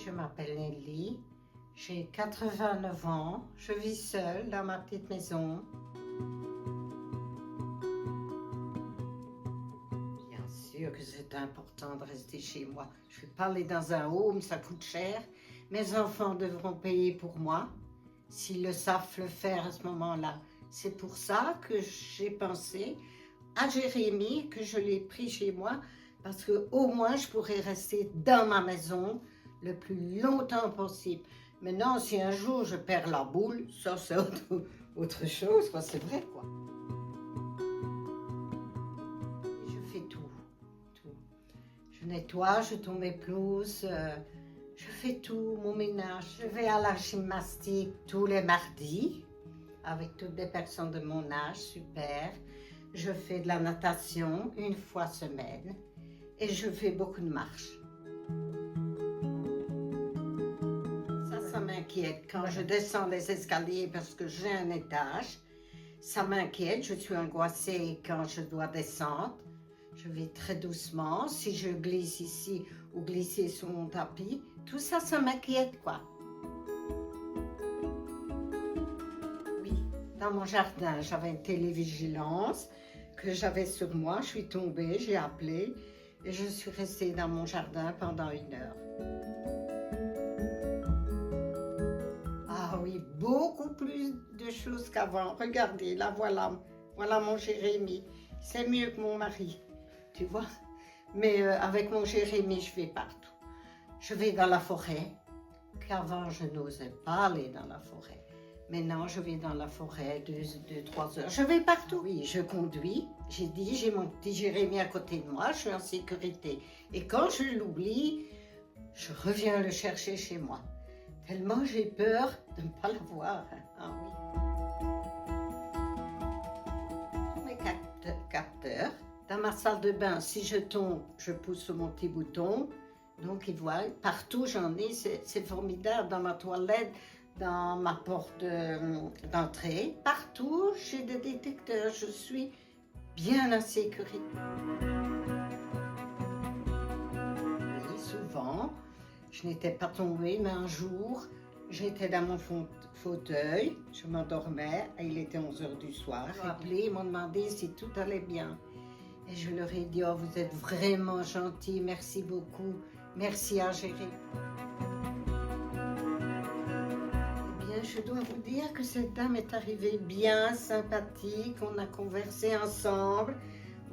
Je m'appelle Nelly, j'ai 89 ans, je vis seule dans ma petite maison. Bien sûr que c'est important de rester chez moi. Je ne vais pas aller dans un home, ça coûte cher. Mes enfants devront payer pour moi, s'ils le savent le faire à ce moment-là. C'est pour ça que j'ai pensé à Jérémy, que je l'ai pris chez moi, parce qu'au moins je pourrais rester dans ma maison le plus longtemps possible. Maintenant, si un jour je perds la boule, ça c'est autre chose, quoi. C'est vrai, quoi. Je fais tout. Je nettoie, je tombe mes pelouses, je fais tout, mon ménage. Je vais à la gymnastique tous les mardis avec toutes les personnes de mon âge, super. Je fais de la natation une fois semaine et je fais beaucoup de marches. Ça m'inquiète quand je descends les escaliers parce que j'ai un étage. Ça m'inquiète, je suis angoissée quand je dois descendre. Je vais très doucement. Si je glisse ici ou glisser sur mon tapis, tout ça, ça m'inquiète, quoi. Oui, dans mon jardin, j'avais une télévigilance que j'avais sur moi. Je suis tombée, j'ai appelé et je suis restée dans mon jardin pendant 1 heure. Ah oui, beaucoup plus de choses qu'avant. Regardez, là, voilà mon Jérémy. C'est mieux que mon mari, tu vois. Mais avec mon Jérémy, je vais partout. Je vais dans la forêt, qu'avant, je n'osais pas aller dans la forêt. Maintenant, je vais dans la forêt 2-3 heures. Je vais partout. Oui, je conduis. J'ai dit, j'ai mon petit Jérémy à côté de moi, je suis en sécurité. Et quand je l'oublie, je reviens le chercher chez moi. Tellement j'ai peur de ne pas la voir. Ah oui. Mes capteurs. Dans ma salle de bain, si je tombe, je pousse sur mon petit bouton. Donc, ils voient. Partout, j'en ai. C'est formidable. Dans ma toilette, dans ma porte d'entrée. Partout, j'ai des détecteurs. Je suis bien en sécurité. Oui, souvent. Je n'étais pas tombée, mais un jour, j'étais dans mon fauteuil, je m'endormais, et il était 11h du soir. Ils m'ont appelé, ils m'ont demandé si tout allait bien. Et je leur ai dit, oh, vous êtes vraiment gentils, merci beaucoup, merci à Jérémy. Eh bien, je dois vous dire que cette dame est arrivée bien sympathique, on a conversé ensemble,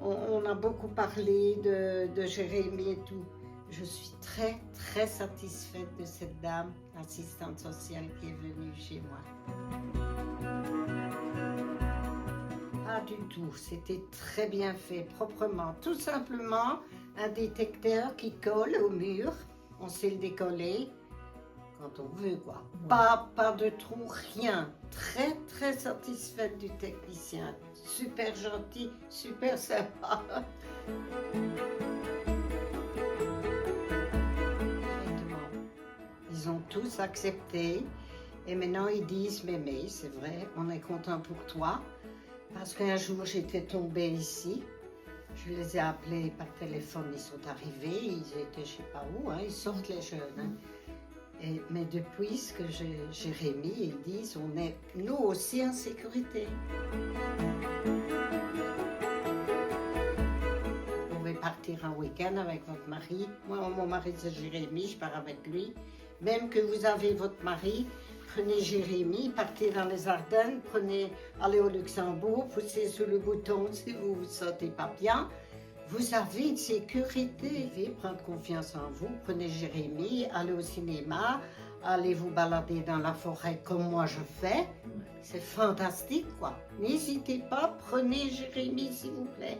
on a beaucoup parlé de Jérémy et tout. Je suis très, très satisfaite de cette dame, l'assistante sociale qui est venue chez moi. Pas du tout, c'était très bien fait, proprement. Tout simplement, un détecteur qui colle au mur, on sait le décoller quand on veut, quoi. Pas de trou, rien. Très, très satisfaite du technicien. Super gentil, super sympa. Ils ont tous accepté et maintenant ils disent mémé, c'est vrai, on est content pour toi parce qu'un jour j'étais tombée ici, je les ai appelés par téléphone, ils sont arrivés, ils étaient je sais pas où, hein, ils sortent les jeunes. Hein. Mais depuis ce que Jérémy, ils disent, on est nous aussi en sécurité. Vous pouvez partir un week-end avec votre mari. Moi, mon mari c'est Jérémy, je pars avec lui. Même que vous avez votre mari, prenez Jérémy, partez dans les Ardennes, allez au Luxembourg, poussez sur le bouton si vous ne vous sentez pas bien. Vous avez une sécurité. Vous devez prendre confiance en vous. Prenez Jérémy, allez au cinéma, allez vous balader dans la forêt comme moi je fais. C'est fantastique, quoi. N'hésitez pas, prenez Jérémy, s'il vous plaît.